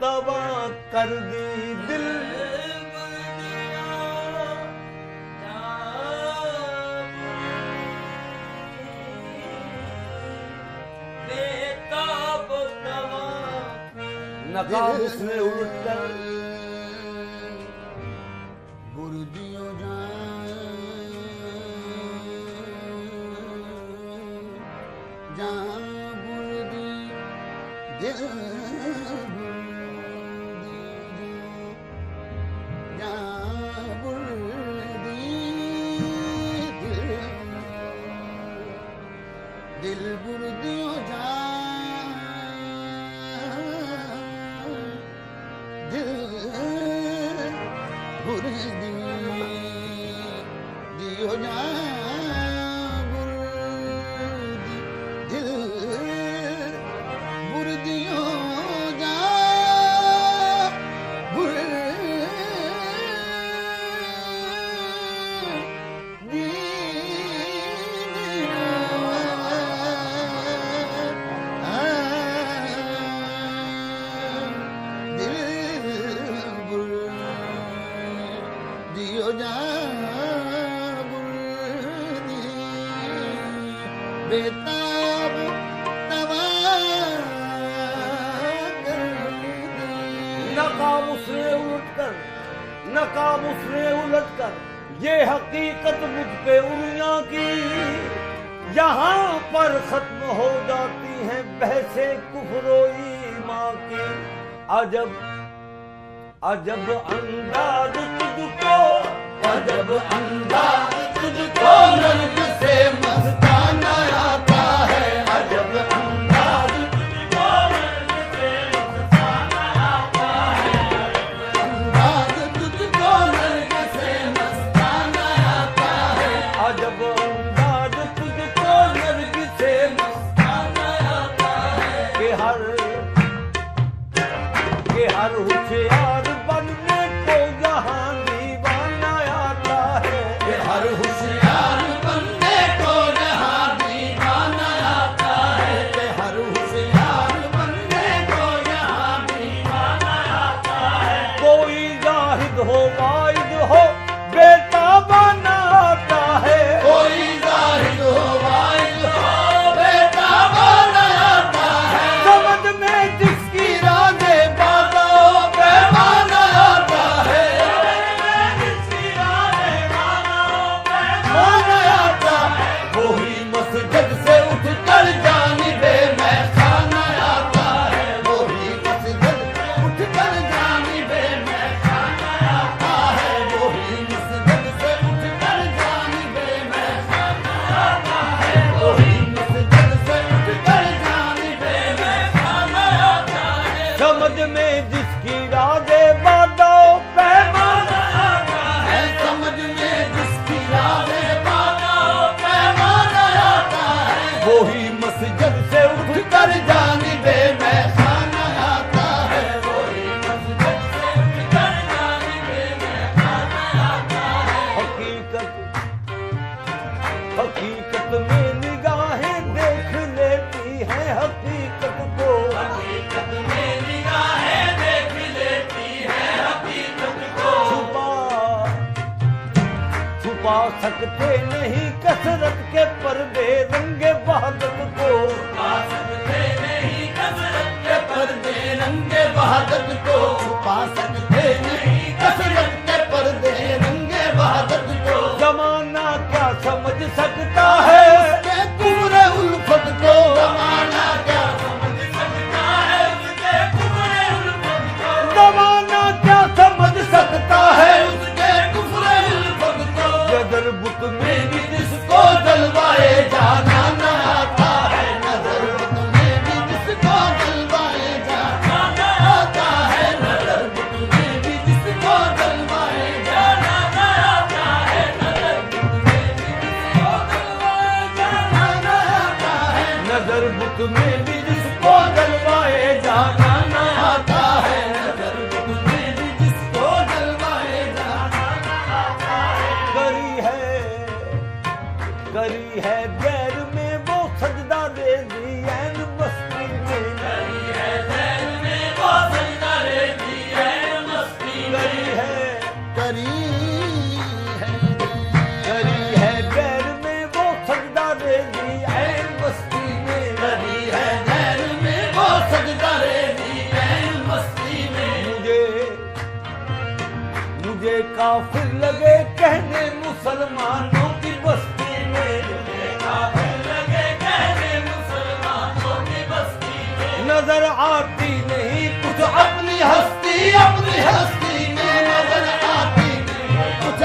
तबा कर दी दिल नकाब उसने उलट कर गुरु दियो जान गुरु दी दिल दिल गुरु दियो जान दिल गुरु दियो जान दिल गुरु दियो जान दियो जान बेताब तबा नकाब उसने उलट कर ये हकीकत मुझ पे उंगलियां की यहाँ पर खत्म हो जाती हैं बहसे कुफ्रो ईमान की। अजब अजब अंदाज तुझको अजब अंदाज तुझको नर्क से मस्ताना आता है अजब अंदाज तुझको नर्क से मस्ताना आता है अंदाज तुझको नर्क से मस्ताना आता है अजब अंदाज तुझको नर्क से मस्ताना आता है के हर होशियार बनने को जहां दीवाना आता है हर होशियार बनने को जहां दीवाना आता है हर होशियार बनने को जहां दीवाना आता है कोई जाहिद हो वाइद हो बेटा बना आता है कोई जाहिद हो वाइद हो बेटा बना आता है समझ में जिसकी राजे बाबा पैमाना आता है वही मस्जिद से उठ कर जानिबे मैं खाना आता है वही मस्जिद उठ कर जानिबे मैं खाना आता है वही मस्जिद से उठ कर जानिबे मैं खाना आता है वही मस्जिद से उठ कर जानिबे मैं खाना आता है समझ में जिसकी राजे बादो पैमाना आता है समझ में जिसकी राजे बाबा पैमाना आता है वही मस्जिद से उठ कर जानिबे मैं खाना आता है वही मस्जिद से उठ कर जानिबे मैं खाना आता है हकीकत में निगाहें देख लेती हैं हकीकत को हकीकत में निगाहें देख लेती है हकीकत को छुपा सकते नहीं कसरत के पर्दे रंगे बहादुर को छुपा सकते नहीं कसरत के पर्दे रंगे बहादुर को छुपा सकते नहीं कसरत के पर्दे रंगे बहादुर को जमाना क्या समझ सकता है उसके कुबरे उल्फत को जमाना क्या समझ सकता है उसके कुबरे उल्फत को जमाना क्या समझ सकता है उसके कुबरे उल्फत को नजर बुत में जिसको जलवाए जाना न आता है नजर बुत काफिर लगे कहने मुसलमानों की बस्ती में, काफिर लगे कहने मुसलमानों की बस्ती में, नजर आती नहीं कुछ अपनी हस्ती में नजर आती नहीं कुछ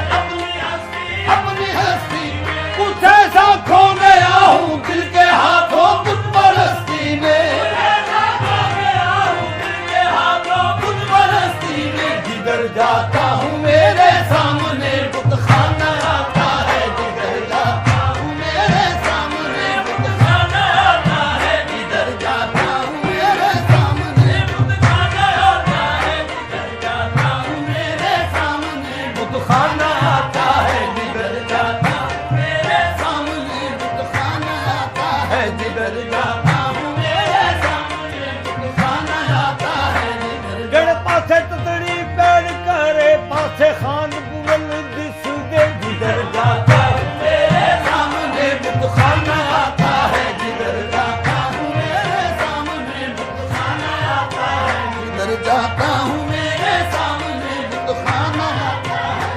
अपनी हस्ती कुछ ऐसा खो गया हूँ दिल के हाथों बुत परस्ती में, बुत परस्ती में जिधर जाता हूँ मेरे सामने बुत खाना आता है, जिधर जाता हूँ मेरे सामने बुत खाना आता है, जिधर जाता हूँ मेरे सामने बुत खाना आता है, जिधर जाता हूँ मेरे सामने बुत खाना आता है, जिधर जाता हूँ मेरे सामने बुत खाना आता है, जिधर जाता हूँ मेरे सामने बुत खाना आता है, जिधर गण पासे ततड़ी पैर करे पासे खान बुलंद दिसदे जिधर जाता हूँ मेरे सामने बुत खाना आता है, जिधर जाता हूँ मेरे सामने बुत खाना आता है, जिधर जाता हूँ मेरे सामने बुत खाना आता है।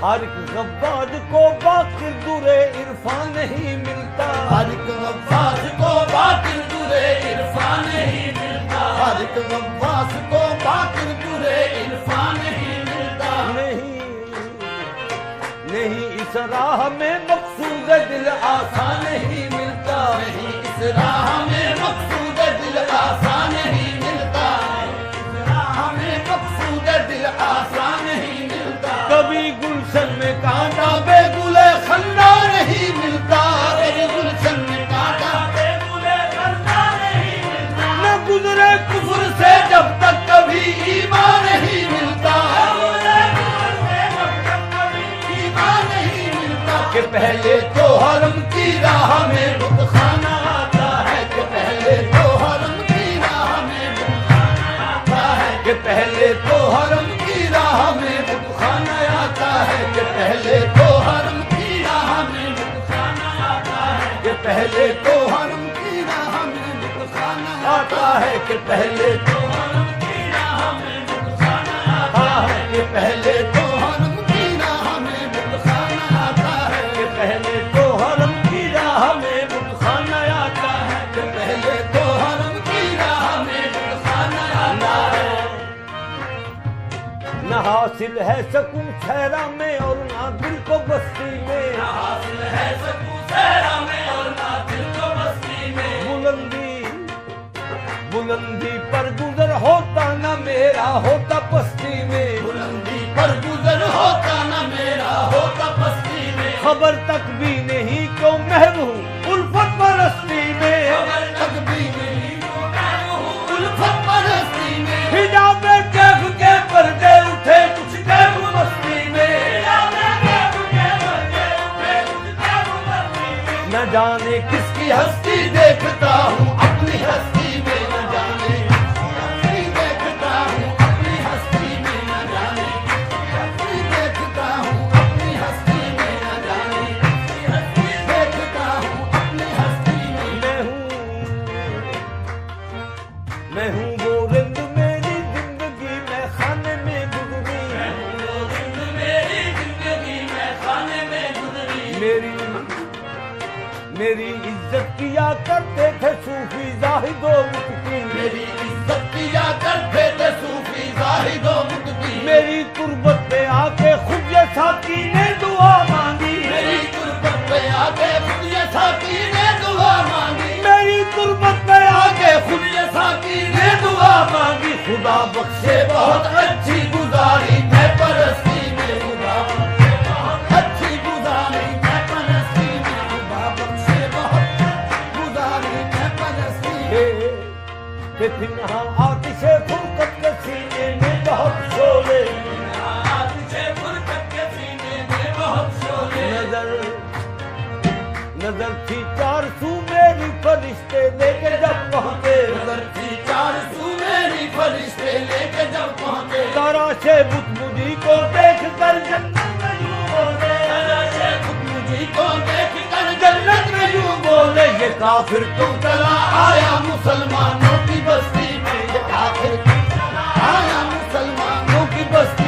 हर एक गब्बाज को बाकिर दुरे इरफान नहीं मिलता, हर एक अब्बास को बाकिर दुरे इरफान नहीं मिलता, हर एक अब्बास को बाकिर दुरे इरफान नहीं मिलता, नहीं इस राह में मकसूद दिल आसान नहीं मिलता, नहीं इस राह में मकसूद दिल आसान नहीं मिलता, इस राह में मकसूद दिल आसान नहीं मिलता, कभी गुलशन में कांटा बेगुले खन्ना नहीं मिलता, कभी गुलशन में कांटा बेगुले खन्ना नहीं मिलता, न गुजरे कुफर से जब तक कभी ईमान नहीं मिलता, ईमान नहीं मिलता, कि पहले तो हरम की राह में बुत खाना आता है, कि पहले तो हरम की राह में बुत खाना आता है, कि पहले तो हरम की राह में बुत खाना आता है, कि पहले तो हरम की राह में बुत खाना आता है, कि पहले तो हरम की राह में बुत खाना आता है, कि पहले तो हरम की राह में बुत खाना आता है, कि पहले तो हरम की राह में बुत खाना आता है, के पहले तो हरम की राह में बुतखाना आता है, कि पहले तो हरम की राह में बुत खाना आता है। न हासिल है सकून शहरा में और ना दिल को बस्ती में, हासिल है सकून सहरा में और ना दिल को बस्ती में, बुलंदी पर गुजर होता न मेरा होता पस्ती में, बुलंदी पर गुजर होता न मेरा होता बस्ती में, खबर तक भी नहीं क्यों महबूब उल्फत परस्ती में, खबर तक भी नहीं तो मैं हूँ उल्फत परस्ती में, हिजाबे कैफ के पर्दे उठे कुछ कैफ मस्ती में, न जाने किसकी हस्ती देखता हूँ अपनी हस्ती में, न जाने हस्ती देखता हूँ अपनी हस्ती में, न जाने हस्ती देखता हूँ अपनी हस्ती में, न जाने हस्ती देखता हूँ अपनी हस्ती में, मैं हूँ वो रिंद मेरी जिंदगी में खाने में गुजरी, मेरी जिंदगी में खाने में गुजरी, मेरी इज्जत किया करते थे सूफी जाहिदो मुक्ति, मेरी इज्जत किया करते थे सूफी जाहिदो मुक्ति, मेरी तुरबत पे आके खुद ये साकी ने दुआ मांगी, मेरी तुरबत पे आके खुद ये साकी ने दुआ मांगी, मेरी तुरबत पे आके खुद खुद ये साकी ने दुआ मांगी, खुदा बख्शे बहुत अच्छी गुजारी मैं परस्ती में, खुदा बख्शे बहुत अच्छी गुजारी मैं परस्ती में, खुदा बख्शे बहुत गुजारी मैं परस्ती में, के फिनहा आतिशे फुरकत के सीने में बहुत शोले, आतिशे फुरकत के सीने में बहुत शोले, नजर थी 400 मेरी फरिश्ते लेके जब पहुंचे, नजर थी 400 मेरी फरिश्ते लेके जब पहुंचे, तराशे बुत मुझी को देख कर जन्नत में यूं बोले, तराशे बुत मुझी को देख कर जन्नत में यूं बोले, ये काफिर क्यों चला आया मुसलमानों की बस्ती में, ये काफिर क्यों चला आया मुसलमानों की बस्ती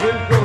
फिर तो